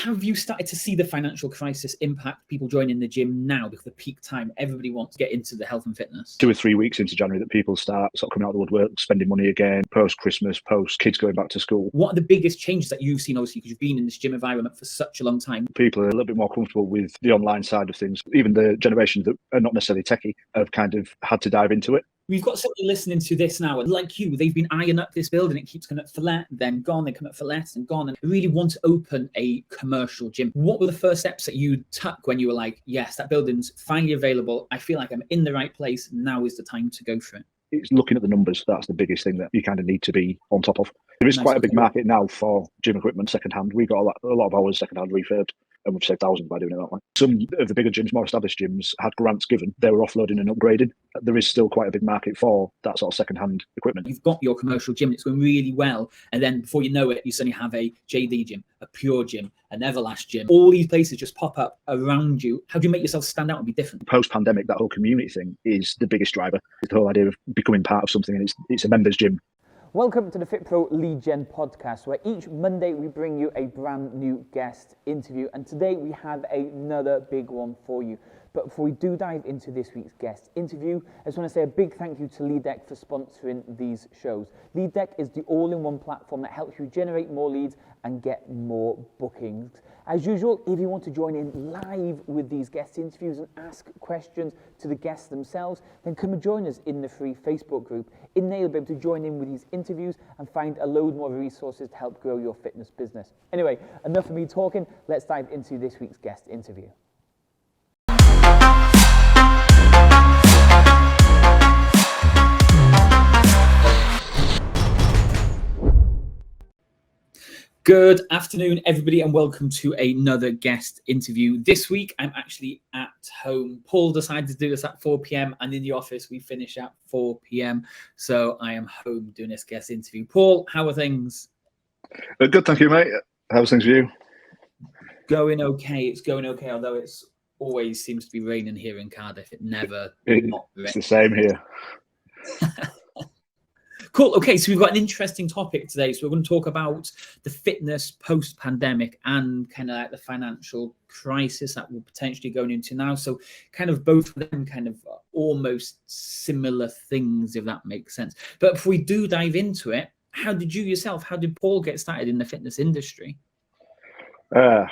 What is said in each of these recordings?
Have you started to see the financial crisis impact people joining the gym now? Because the peak time, everybody wants to get into the health and fitness. 2 or 3 weeks into January that people start sort of coming out of the woodwork, spending money again, post-Christmas, post-kids going back to school. What are the biggest changes that you've seen, obviously, because you've been in this gym environment for such a long time? People are a little bit more comfortable with the online side of things. Even the generations that are not necessarily techie have kind of had to dive into it. We've got somebody listening to this now, and like you, they've been eyeing up this building. It keeps coming up for let, then gone, then come up for less, and gone, and really want to open a commercial gym. What were the first steps that you took when you were like, yes, that building's finally available. I feel like I'm in the right place. Now is the time to go for it. It's looking at the numbers. That's the biggest thing that you kind of need to be on top of. There is quite a big market now for gym equipment secondhand. We got a lot of ours secondhand refurbed, and we've saved thousands by doing it that way. Some of the bigger gyms, more established gyms, had grants given. They were offloading and upgrading. There is still quite a big market for that sort of secondhand equipment. You've got your commercial gym, it's going really well. And then before you know it, you suddenly have a JD gym, a Pure gym, an Everlast gym. All these places just pop up around you. How do you make yourself stand out and be different? Post-pandemic, that whole community thing is the biggest driver. The whole idea of becoming part of something, and it's a members gym. Welcome to the FitPro Lead Gen podcast, where each Monday we bring you a brand new guest interview. And today we have another big one for you. But before we do dive into this week's guest interview, I just want to say a big thank you to LeadDeck for sponsoring these shows. LeadDeck is the all-in-one platform that helps you generate more leads and get more bookings. As usual, if you want to join in live with these guest interviews and ask questions to the guests themselves, then come and join us in the free Facebook group. In there, you'll be able to join in with these interviews and find a load more resources to help grow your fitness business. Anyway, enough of me talking. Let's dive into this week's guest interview. Good afternoon, everybody, and welcome to another guest interview. This week, I'm actually at home. Paul decided to do this at 4 p.m. and in the office, we finish at 4 p.m. So I am home doing this guest interview. Paul, how are things? Good, thank you, mate. How's things with you? Going okay. It's going okay, although it's always seems to be raining here in Cardiff. It never not rains. It's the same here. Cool. Okay, so we've got an interesting topic today. So we're going to talk about the fitness post-pandemic and kind of like the financial crisis that we're potentially going into now. So kind of both of them kind of almost similar things, if that makes sense. But if we do dive into it, how did Paul get started in the fitness industry? Well,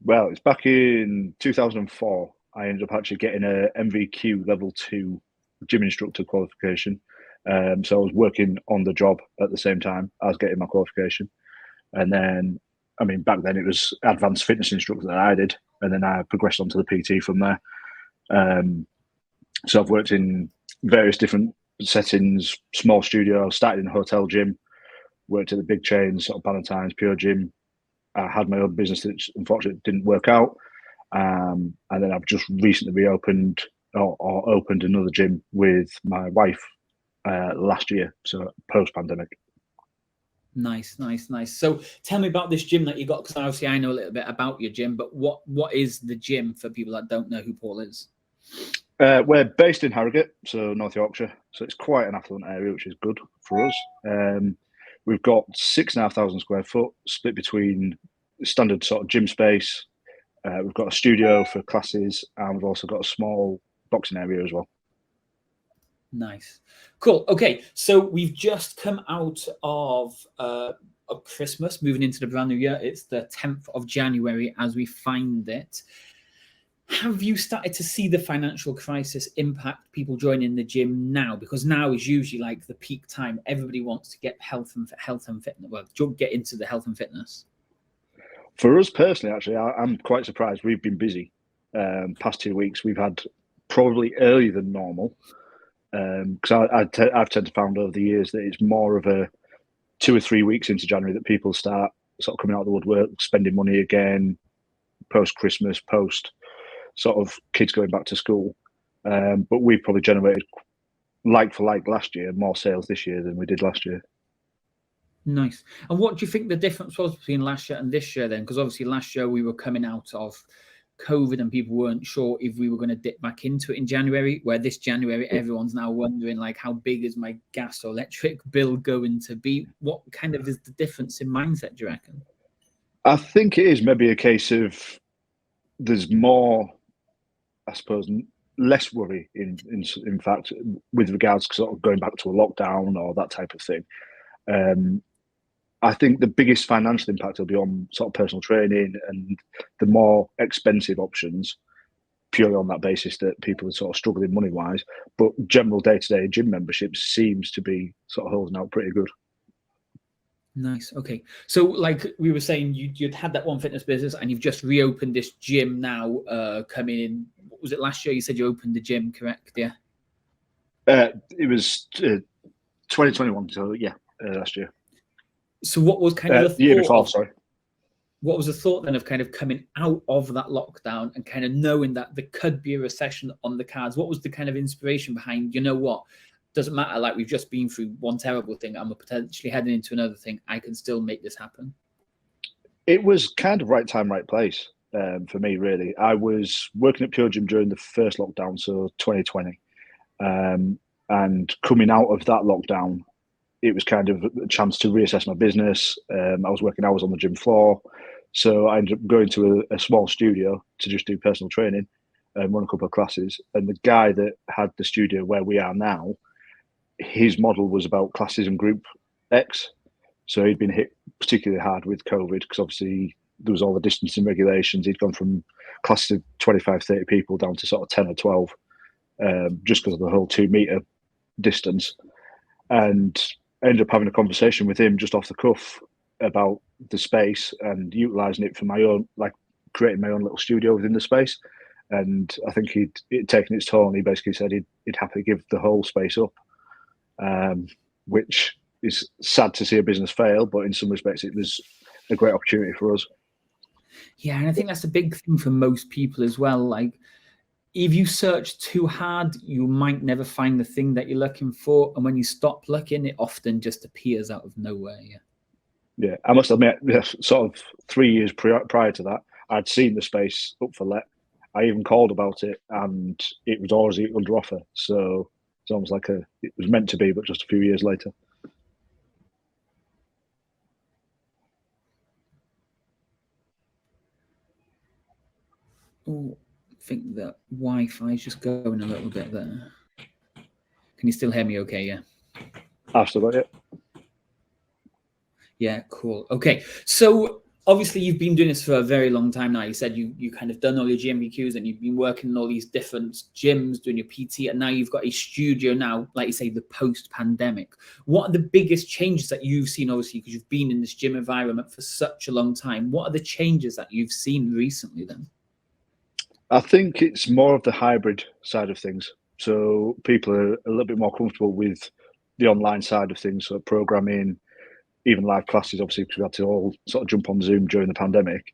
it's back in 2004. I ended up actually getting a MVQ level 2 gym instructor qualification. So I was working on the job at the same time as getting my qualification. And then, I mean, back then it was advanced fitness instructor that I did. And then I progressed onto the PT from there. So I've worked in various different settings, small studio, started in a hotel gym, worked at the big chains, sort of Valentine's, Pure Gym. I had my own business that unfortunately didn't work out. And then I've just recently reopened or opened another gym with my wife last year, so post-pandemic. Nice. So tell me about this gym that you got, because obviously I know a little bit about your gym, but what is the gym for people that don't know who Paul is? We're based in Harrogate, so North Yorkshire, so it's quite an affluent area, which is good for us. We've got 6,500 square foot split between standard sort of gym space. We've got a studio for classes, and we've also got a small boxing area as well. Nice. Cool. Okay, so we've just come out of Christmas, moving into the brand new year. It's the 10th of January as we find it. Have you started to see the financial crisis impact people joining the gym now? Because now is usually like the peak time. Everybody wants to get health and fitness. Well, get into the health and fitness. For us personally, actually, I'm quite surprised. We've been busy. Past 2 weeks, we've had probably earlier than normal. Because I've tended to found over the years that it's more of a 2 or 3 weeks into January that people start sort of coming out of the woodwork, spending money again, post-Christmas, post sort of kids going back to school. But we've probably generated, like for like last year, more sales this year than we did last year. Nice. And what do you think the difference was between last year and this year then? Because obviously last year we were coming out of COVID and people weren't sure if we were going to dip back into it in January, where this January everyone's now wondering like, how big is my gas or electric bill going to be? What kind of is the difference in mindset, do you reckon? I think it is maybe a case of there's more, I suppose, less worry in fact with regards to sort of going back to a lockdown or that type of thing. I think the biggest financial impact will be on sort of personal training and the more expensive options, purely on that basis that people are sort of struggling money wise. But general day-to-day gym memberships seems to be sort of holding out pretty good. Nice. Okay. So like we were saying, you'd had that one fitness business and you've just reopened this gym now, coming in. What was it last year? You said you opened the gym, correct? Yeah. It was 2021. So yeah, last year. So what was kind of the year thought before, of, sorry. What was the thought then of kind of coming out of that lockdown and kind of knowing that there could be a recession on the cards? What was the kind of inspiration behind, you know what? Doesn't matter, like we've just been through one terrible thing, I'm potentially heading into another thing, I can still make this happen? It was kind of right time, right place for me, really. I was working at Pure Gym during the first lockdown, so 2020. And coming out of that lockdown, it was kind of a chance to reassess my business. I was working hours on the gym floor. So I ended up going to a small studio to just do personal training and run a couple of classes. And the guy that had the studio where we are now, his model was about classes and group X. So he'd been hit particularly hard with COVID because obviously there was all the distancing regulations. He'd gone from classes of 25, 30 people down to sort of 10 or 12 just because of the whole 2 meter distance. And I ended up having a conversation with him just off the cuff about the space and utilising it for my own, like creating my own little studio within the space. And I think he'd taken its toll and he basically said he'd happily give the whole space up. Which is sad to see a business fail, but in some respects it was a great opportunity for us. Yeah, and I think that's a big thing for most people as well. Like, if you search too hard, you might never find the thing that you're looking for, and when you stop looking, it often just appears out of nowhere. Yeah, I must admit, sort of 3 years prior to that, I'd seen the space up for let. I even called about it, and it was already under offer. So it's almost like it was meant to be, but just a few years later. Oh, I think that Wi-Fi is just going a little bit there. Can you still hear me okay? Yeah. Absolutely. Yeah, cool. Okay. So obviously you've been doing this for a very long time now. You said you kind of done all your GMBQs and you've been working in all these different gyms, doing your PT, and now you've got a studio now, like you say, the post-pandemic. What are the biggest changes that you've seen, obviously, because you've been in this gym environment for such a long time? What are the changes that you've seen recently then? I think it's more of the hybrid side of things. So people are a little bit more comfortable with the online side of things, so programming, even live classes, obviously, because we had to all sort of jump on Zoom during the pandemic.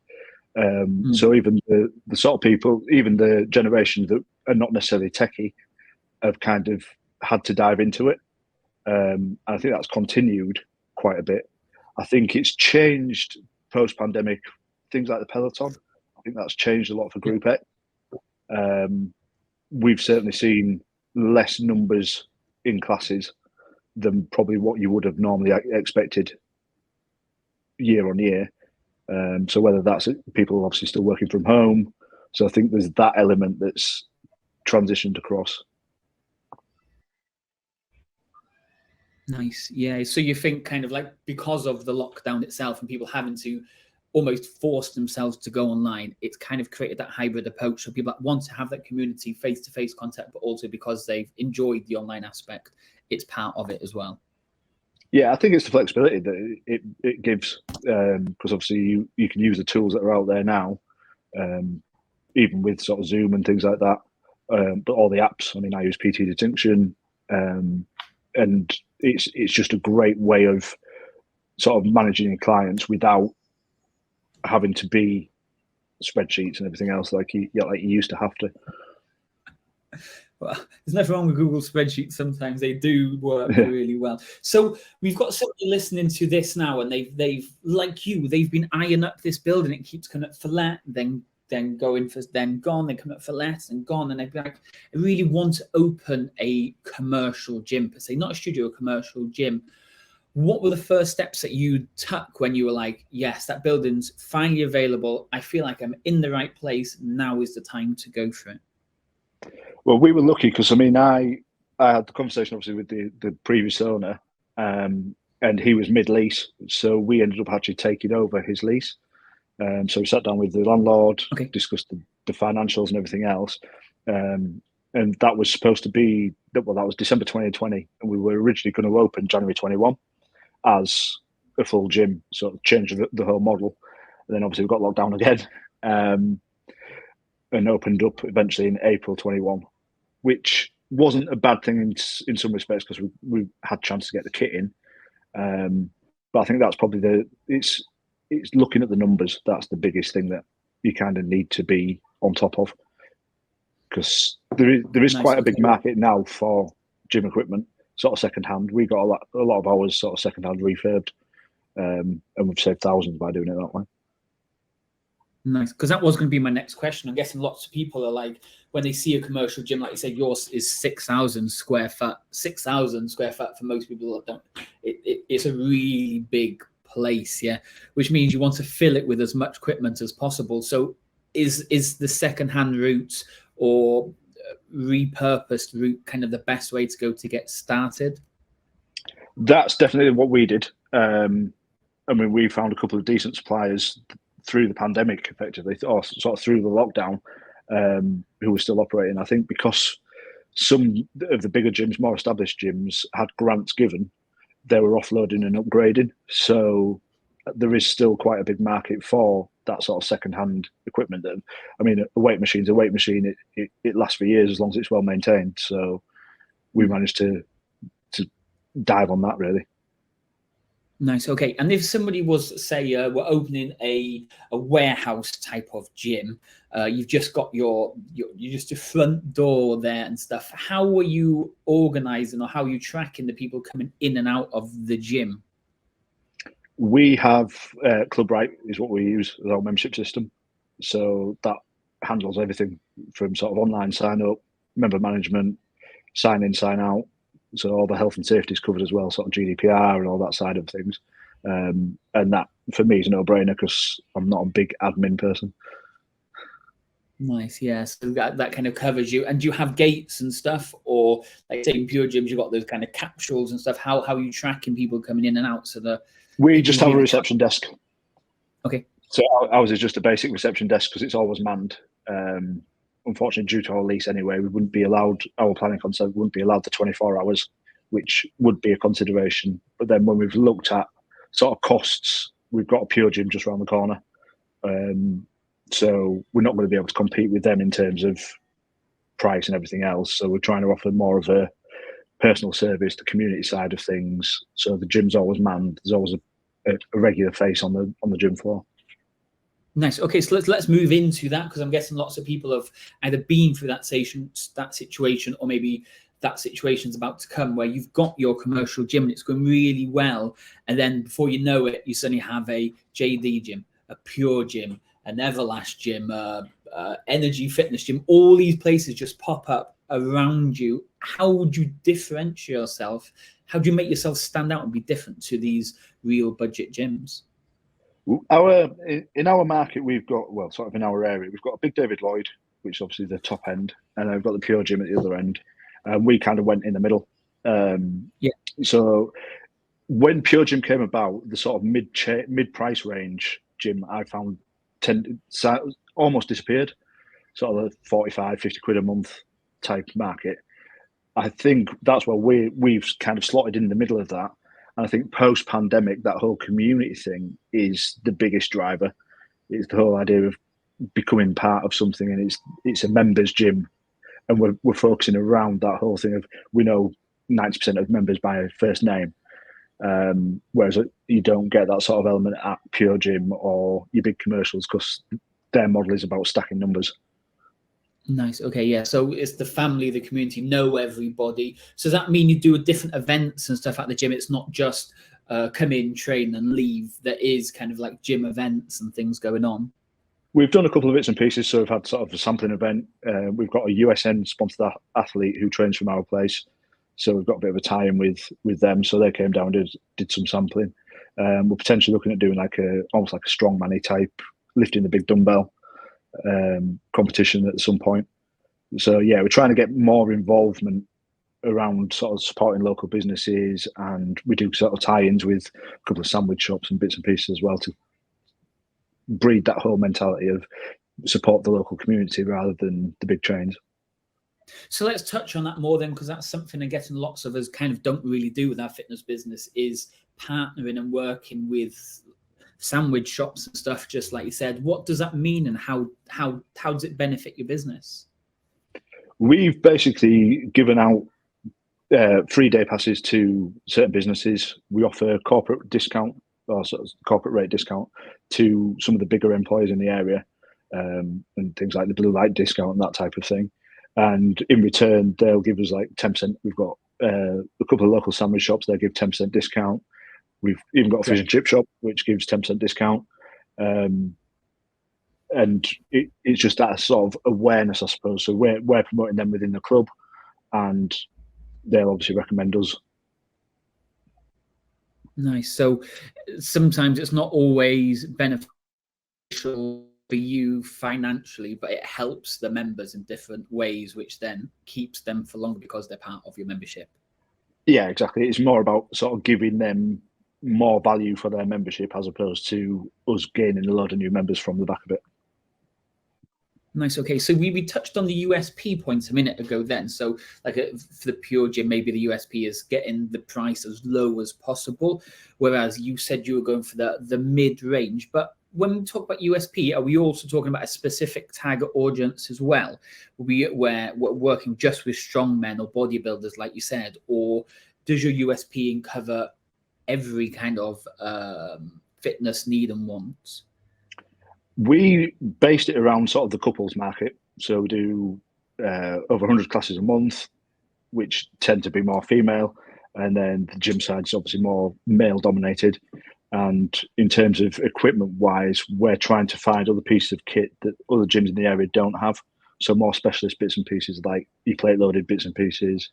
So even the sort of people, even the generations that are not necessarily techie, have kind of had to dive into it. And I think that's continued quite a bit. I think it's changed post-pandemic, things like the Peloton. I think that's changed a lot for Group X. We've certainly seen less numbers in classes than probably what you would have normally expected year on year. So whether that's people obviously still working from home. So I think there's that element that's transitioned across. Nice. Yeah. So you think kind of like because of the lockdown itself and people having to almost force themselves to go online, it's kind of created that hybrid approach. So people that want to have that community face-to-face contact, but also because they've enjoyed the online aspect, it's part of it as well. Yeah, I think it's the flexibility that it gives, because obviously you can use the tools that are out there now, even with sort of Zoom and things like that. But all the apps, I mean, I use PT Distinction, and it's just a great way of sort of managing your clients without having to be spreadsheets and everything else like you used to have to. Well, there's nothing wrong with Google spreadsheets. Sometimes they do work really well. So we've got somebody listening to this now, and they've like you, they've been eyeing up this building. It keeps coming up for let, then going for, then gone, then come up for let and gone. And they'd be like, I really want to open a commercial gym per se, not a studio, a commercial gym. What were the first steps that you took when you were like, yes, that building's finally available. I feel like I'm in the right place. Now is the time to go for it. Well, we were lucky because, I mean, I had the conversation obviously with the previous owner, and he was mid-lease. So we ended up actually taking over his lease. So we sat down with the landlord, Okay. discussed the financials and everything else. And that was supposed to be, well, that was December 2020. And we were originally going to open January 21 as a full gym, sort of change the whole model. And then obviously we got locked down again, and opened up eventually in April 21, which wasn't a bad thing in some respects because we had a chance to get the kit in. But I think that's probably it's looking at the numbers. That's the biggest thing that you kind of need to be on top of, because there is Nice. quite a big market now for gym equipment, sort of second hand. We got a lot of ours sort of second hand refurbed, and we've saved thousands by doing it that way. Nice, because that was going to be my next question. I'm guessing lots of people are like, when they see a commercial gym, like you said, yours is 6,000 square foot. 6,000 square foot for most people that don't. It's a really big place, yeah. Which means you want to fill it with as much equipment as possible. So, is the second-hand route or repurposed route kind of the best way to go to get started? That's definitely what we did. I mean, we found a couple of decent suppliers through the pandemic, effectively, or sort of through the lockdown, who were still operating. I think because some of the bigger gyms, more established gyms, had grants given, they were offloading and upgrading. So there is still quite a big market for that sort of second-hand equipment. That, I mean, a weight machine's a weight machine. It lasts for years as long as it's well maintained. So we managed to dive on that, really. Nice. Okay. And if somebody was, say, we're opening a warehouse type of gym, you've just got your just a front door there and stuff. How are you organizing, or how are you tracking the people coming in and out of the gym? We have Club Right is what we use as our membership system. So that handles everything from sort of online sign up, member management, sign in, sign out. So all the health and safety is covered as well, sort of GDPR and all that side of things. And that, for me, is a no-brainer because I'm not a big admin person. Nice, yeah. So that kind of covers you. And do you have gates and stuff, or like say in pure gyms, you've got those kind of capsules and stuff? How are you tracking people coming in and out? So we just have a reception desk. Okay. So ours is just a basic reception desk because it's always manned. Unfortunately, due to our lease anyway, we wouldn't be allowed, our planning consent wouldn't be allowed the 24 hours, which would be a consideration. But then when we've looked at sort of costs, we've got a pure gym just around the corner. So we're not going to be able to compete with them in terms of price and everything else. So we're trying to offer more of a personal service, the community side of things. So the gym's always manned. There's always a regular face on the gym floor. Nice. Okay, so let's move into that, because I'm guessing lots of people have either been through that situation, or maybe that situation's about to come where you've got your commercial gym and it's going really well, and then before you know it, you suddenly have a JD gym, a Pure gym, an Everlast gym, Energy Fitness gym. All these places just pop up around you. How would you differentiate yourself? How do you make yourself stand out and be different to these real budget gyms? In our market, we've got, well, sort of in our area, we've got a big David Lloyd, which is obviously the top end, and I've got the Pure gym at the other end. We kind of went in the middle. So when Pure gym came about, the sort of mid price range gym I found almost disappeared. Sort of the 45, 50 quid a month type market. I think that's where we've kind of slotted in the middle of that. And I think post-pandemic, that whole community thing is the biggest driver. It's the whole idea of becoming part of something, and it's a members gym, and we're focusing around that whole thing of, we know 90% of members by first name, whereas you don't get that sort of element at Pure Gym or your big commercials, because their model is about stacking numbers. Nice. Okay, yeah. So it's the family, the community, know everybody. So does that mean you do different events and stuff at the gym? It's not just come in, train, and leave. There is kind of like gym events and things going on. We've done a couple of bits and pieces. So we've had sort of a sampling event. We've got a USN sponsored athlete who trains from our place. So we've got a bit of a tie-in with them. So they came down and did some sampling. We're potentially looking at doing almost like a strongman type, lifting the big dumbbell competition at some point. So yeah, we're trying to get more involvement around sort of supporting local businesses, and we do sort of tie-ins with a couple of sandwich shops and bits and pieces as well to breed that whole mentality of support the local community rather than the big chains. So let's touch on that more then, because that's something I guess lots of us kind of don't really do with our fitness business, is partnering and working with sandwich shops and stuff, just like you said. What does that mean, and how does it benefit your business? We've basically given out 3-day passes to certain businesses. We offer corporate discount, or sort of corporate rate discount, to some of the bigger employers in the area, and things like the blue light discount and that type of thing. And in return, they'll give us like 10%. We've got a couple of local sandwich shops, they'll give 10% discount. We've even got a fish and chip shop, which gives 10% discount. And it's just that sort of awareness, I suppose. So we're promoting them within the club, and they'll obviously recommend us. Nice. So sometimes it's not always beneficial for you financially, but it helps the members in different ways, which then keeps them for longer because they're part of your membership. Yeah, exactly. It's more about sort of giving them more value for their membership as opposed to us gaining a load of new members from the back of it. Nice. Okay, so we touched on the USP points a minute ago then. So like for the Pure Gym, maybe the USP is getting the price as low as possible, whereas you said you were going for the mid-range. But when we talk about USP, are we also talking about a specific target audience as well? We're working just with strong men or bodybuilders, like you said, or does your USP cover every kind of fitness need and want? We based it around sort of the couples market. So we do over 100 classes a month, which tend to be more female. And then the gym side is obviously more male dominated. And in terms of equipment wise, we're trying to find other pieces of kit that other gyms in the area don't have. So more specialist bits and pieces, like e-plate loaded bits and pieces,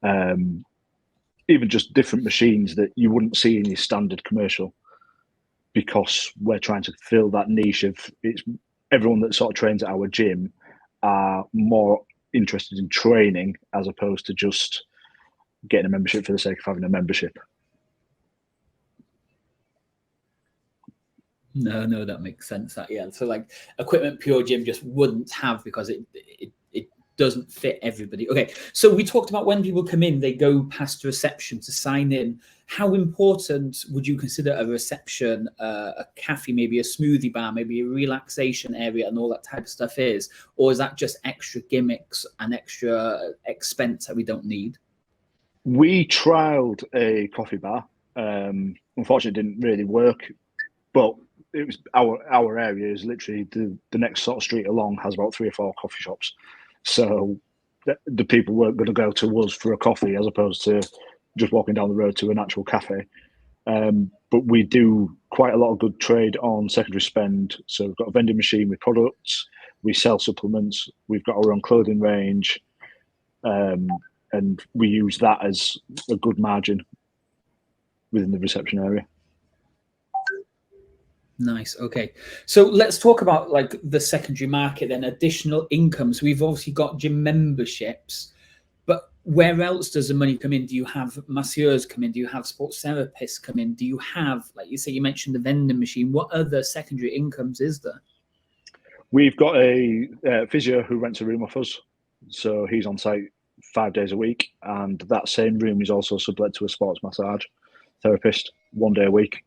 even just different machines that you wouldn't see in your standard commercial, because we're trying to fill that niche of it's everyone that sort of trains at our gym are more interested in training as opposed to just getting a membership for the sake of having a membership. No, that makes sense. That, yeah. So like equipment Pure Gym just wouldn't have, because it doesn't fit everybody. Okay, so we talked about when people come in, they go past reception to sign in. How important would you consider a reception, a cafe, maybe a smoothie bar, maybe a relaxation area and all that type of stuff is? Or is that just extra gimmicks and extra expense that we don't need? We trialed a coffee bar. Unfortunately, it didn't really work, but it was our area is literally the next sort of street along has about 3 or 4 coffee shops. So the people weren't going to go to us for a coffee as opposed to just walking down the road to an actual cafe. But we do quite a lot of good trade on secondary spend. So we've got a vending machine with products. We sell supplements. We've got our own clothing range. And we use that as a good margin within the reception area. Nice. Okay. So let's talk about like the secondary market then, additional income. So we've obviously got gym memberships, but where else does the money come in? Do you have masseurs come in? Do you have sports therapists come in? Do you have, like you say, you mentioned the vending machine. What other secondary incomes is there? We've got a physio who rents a room off us. So he's on site 5 days a week. And that same room is also sublet to a sports massage therapist 1 day a week.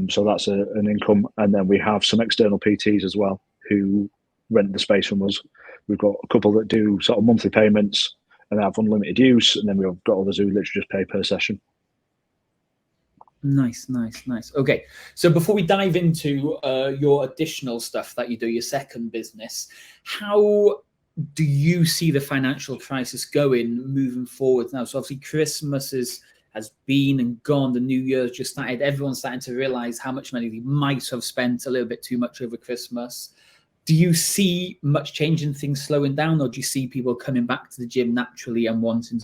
So that's an income. And then we have some external PTs as well who rent the space from us. We've got a couple that do sort of monthly payments and have unlimited use. And then we've got others who literally just pay per session. Nice. Okay. So before we dive into your additional stuff that you do, your second business, how do you see the financial crisis going moving forward now? So obviously Christmas has been and gone. The new year's just started. Everyone's starting to realize how much money they might have spent a little bit too much over Christmas. Do you see much change in things slowing down, or do you see people coming back to the gym naturally and wanting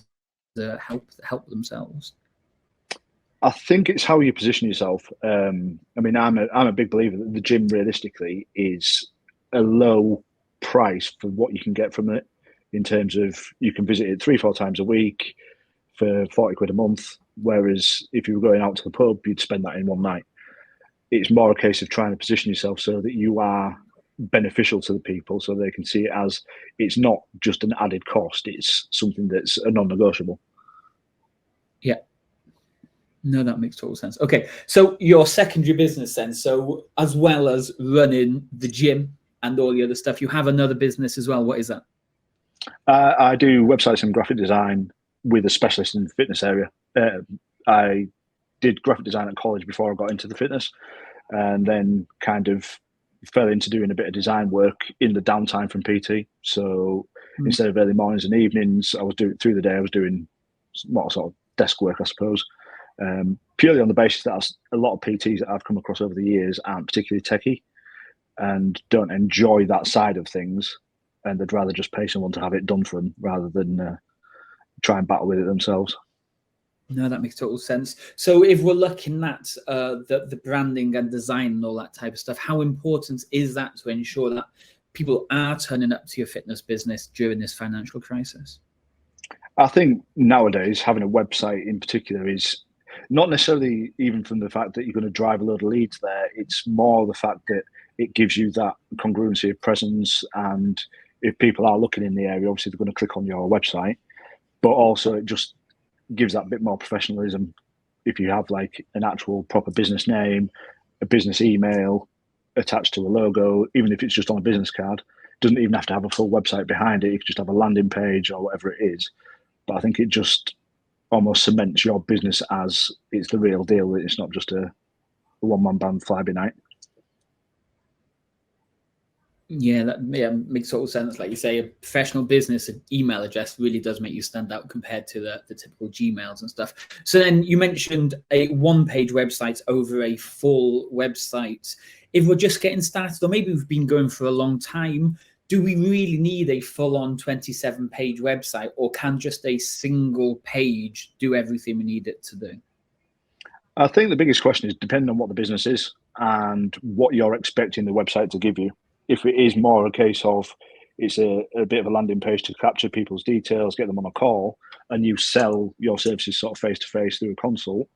help themselves? I think it's how you position yourself. I mean, I'm a big believer that the gym realistically is a low price for what you can get from it, in terms of you can visit it 3-4 times a week for 40 quid a month. Whereas if you were going out to the pub, you'd spend that in one night. It's more a case of trying to position yourself so that you are beneficial to the people, so they can see it as it's not just an added cost, it's something that's a non-negotiable. Yeah. No, that makes total sense. Okay, so your secondary business then, so as well as running the gym and all the other stuff, you have another business as well. What is that? I do websites and graphic design with a specialist in the fitness area. I did graphic design at college before I got into the fitness, and then kind of fell into doing a bit of design work in the downtime from PT. So instead of early mornings and evenings, I was doing through the day. I was doing more sort of desk work, I suppose, purely on the basis that a lot of PTs that I've come across over the years aren't particularly techie and don't enjoy that side of things, and they'd rather just pay someone to have it done for them rather than try and battle with it themselves. No, that makes total sense. So if we're looking at the branding and design and all that type of stuff, how important is that to ensure that people are turning up to your fitness business during this financial crisis? I think nowadays having a website in particular is not necessarily even from the fact that you're going to drive a load of leads there. It's more the fact that it gives you that congruency of presence, and if people are looking in the area, obviously they're going to click on your website, but also it just gives that bit more professionalism. If you have like an actual proper business name, a business email attached to a logo, even if it's just on a business card, it doesn't even have to have a full website behind it. You can just have a landing page or whatever it is. But I think it just almost cements your business as it's the real deal. It's not just a one-man band fly-by night. Yeah, that makes total sense. Like you say, a professional business email address really does make you stand out compared to the typical Gmails and stuff. So then you mentioned a one-page website over a full website. If we're just getting started, or maybe we've been going for a long time, do we really need a full-on 27-page website, or can just a single page do everything we need it to do? I think the biggest question is depending on what the business is and what you're expecting the website to give you. If it is more a case of it's a bit of a landing page to capture people's details, get them on a call, and you sell your services sort of face-to-face through a consult,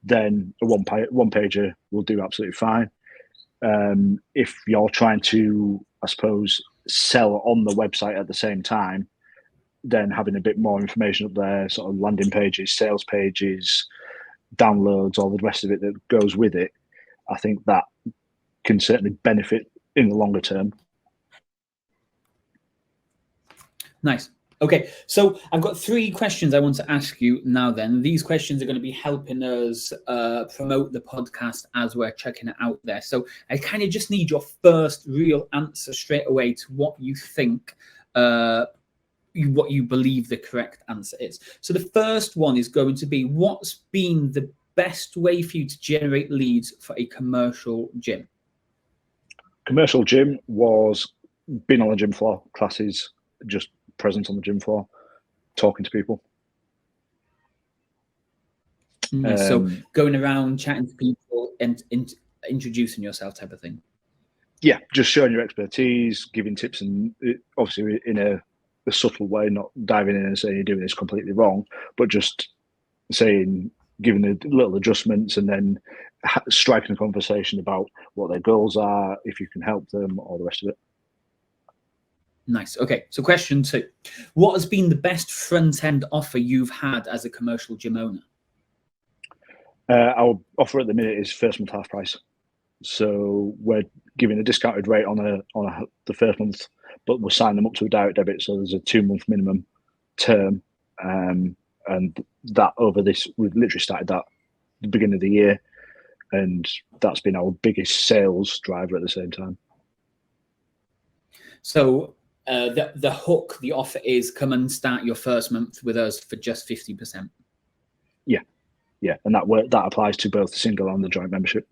then a one-pager will do absolutely fine. If you're trying to, I suppose, sell on the website at the same time, then having a bit more information up there, sort of landing pages, sales pages, downloads, all the rest of it that goes with it, I think that can certainly benefit in the longer term. Nice. Okay, so I've got 3 questions I want to ask you now then. These questions are going to be helping us promote the podcast as we're checking it out there. So I kind of just need your first real answer straight away to what you think, what you believe the correct answer is. So the first one is going to be, what's been the best way for you to generate leads for a commercial gym? Commercial gym was being on the gym floor, classes, just presence on the gym floor, talking to people. So going around, chatting to people and introducing yourself type of thing. Yeah, just showing your expertise, giving tips, and obviously in a subtle way, not diving in and saying you're doing this completely wrong, but just saying, giving the little adjustments, and then striking a conversation about what their goals are, if you can help them, all the rest of it. Nice. Okay, so question 2. What has been the best front-end offer you've had as a commercial gym owner? Our offer at the minute is first month half price. So we're giving a discounted rate on the first month, but we'll sign them up to a direct debit. So there's a 2-month minimum term. And that over this, we've literally started that at the beginning of the year. And that's been our biggest sales driver at the same time. So the hook, the offer is come and start your first month with us for just 50%. Yeah, and that applies to both the single and the joint membership.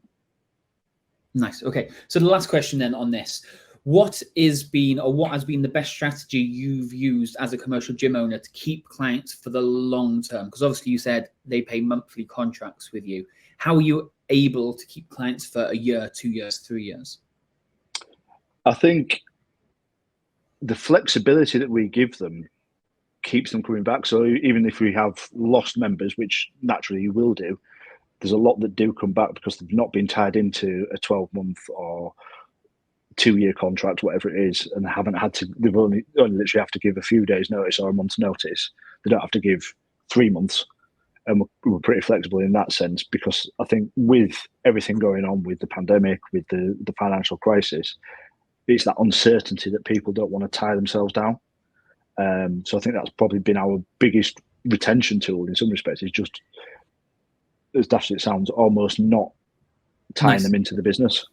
Nice. Okay, so the last question then on this. what has been the best strategy you've used as a commercial gym owner to keep clients for the long term? Because obviously you said they pay monthly contracts with you. How are you able to keep clients for a year, 2 years, 3 years? I think the flexibility that we give them keeps them coming back. So even if we have lost members, which naturally you will do, there's a lot that do come back because they've not been tied into a 12-month or 2-year contract, whatever it is, and they've only literally have to give a few days notice or a month's notice. They don't have to give 3 months. And we're pretty flexible in that sense, because I think with everything going on with the pandemic, with the financial crisis, it's that uncertainty that people don't want to tie themselves down. So I think that's probably been our biggest retention tool in some respects, is just, as daft as it sounds, almost not tying them into the business.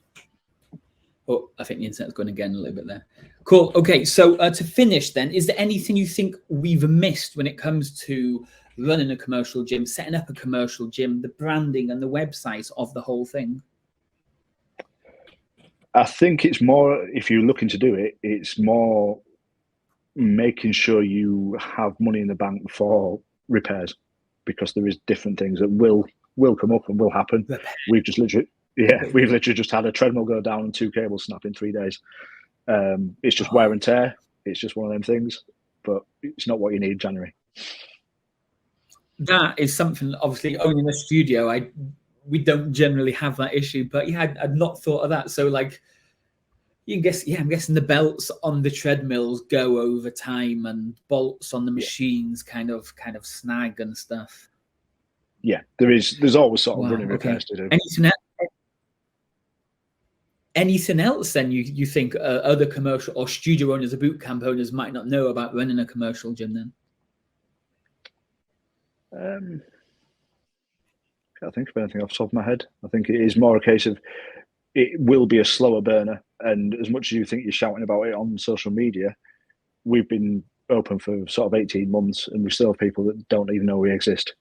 Oh, I think the internet's going again a little bit there. Cool. Okay, so to finish then, is there anything you think we've missed when it comes to running a commercial gym, setting up a commercial gym, the branding and the website of the whole thing? I think it's more, if you're looking to do it, it's more making sure you have money in the bank for repairs, because there is different things that will come up and will happen. We've literally just had a treadmill go down and 2 cables snap in 3 days. It's just wear and tear. It's just one of them things, but it's not what you need in January. That is something, obviously, owning a studio, we don't generally have that issue, but yeah, I'd not thought of that. So like, you can guess, I'm guessing the belts on the treadmills go over time, and bolts on the machines kind of snag and stuff. Yeah, there's always sort of running repairs to do. Anything else then you think other commercial or studio owners or boot camp owners might not know about running a commercial gym then? Can't think of anything off the top of my head. I think it is more a case of, it will be a slower burner, and as much as you think you're shouting about it on social media, we've been open for sort of 18 months and we still have people that don't even know we exist.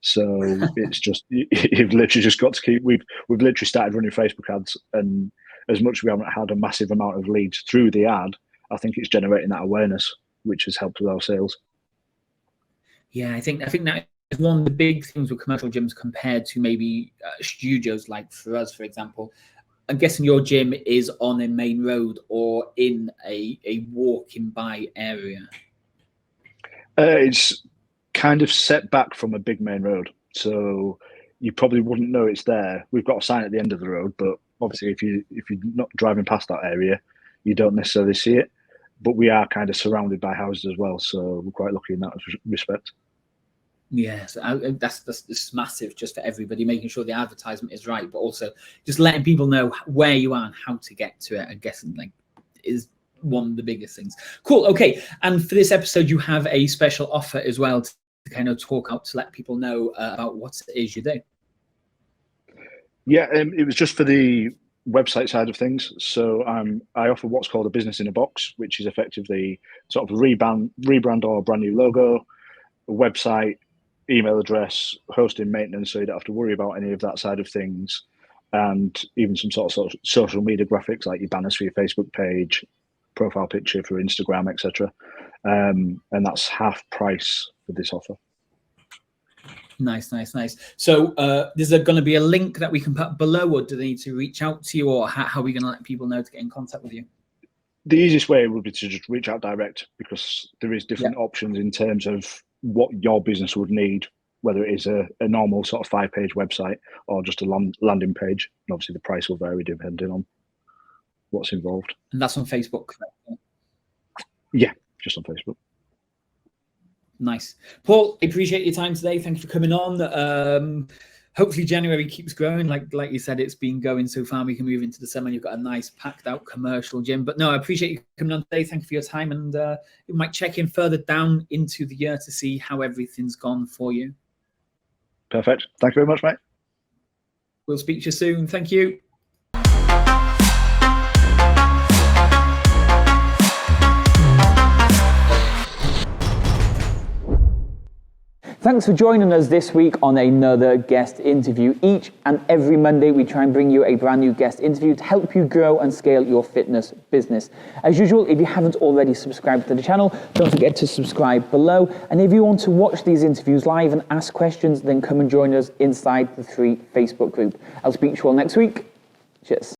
So it's just, you've literally just got to keep, we've literally started running Facebook ads, and as much as we haven't had a massive amount of leads through the ad, I think it's generating that awareness, which has helped with our sales. Yeah, I think that is one of the big things with commercial gyms compared to maybe studios, like for us, for example. I'm guessing your gym is on a main road or in a walking by area. It's kind of set back from a big main road, so you probably wouldn't know it's there. We've got a sign at the end of the road, but obviously if you're not driving past that area, you don't necessarily see it. But we are kind of surrounded by houses as well, so we're quite lucky in that respect. Yes, that's massive, just for everybody, making sure the advertisement is right, but also just letting people know where you are and how to get to it, I guess, like, is one of the biggest things. Cool. Okay, and for this episode you have a special offer as well to kind of talk out, to let people know about what it is you do. Yeah, it was just for the website side of things. So I offer what's called a business in a box, which is effectively sort of a rebrand or a brand new logo, a website, email address, hosting, maintenance, so you don't have to worry about any of that side of things, and even some sort of social media graphics like your banners for your Facebook page, profile picture for Instagram, etc. And that's half price for this offer. Nice. So is there going to be a link that we can put below, or do they need to reach out to you, or how are we going to let people know to get in contact with you? The easiest way would be to just reach out direct, because there is different options in terms of what your business would need, whether it is a normal sort of 5-page website or just a landing page. And obviously the price will vary depending on what's involved. And that's on Facebook, correct? Yeah, just on Facebook. Nice. Paul, I appreciate your time today. Thank you for coming on. Hopefully January keeps growing. Like you said, it's been going so far. We can move into the summer. You've got a nice packed out commercial gym. But no, I appreciate you coming on today. Thank you for your time. And we might check in further down into the year to see how everything's gone for you. Perfect. Thank you very much, mate. We'll speak to you soon. Thank you. Thanks for joining us this week on another guest interview. Each and every Monday, we try and bring you a brand new guest interview to help you grow and scale your fitness business. As usual, if you haven't already subscribed to the channel, don't forget to subscribe below. And if you want to watch these interviews live and ask questions, then come and join us inside the free Facebook group. I'll speak to you all next week. Cheers.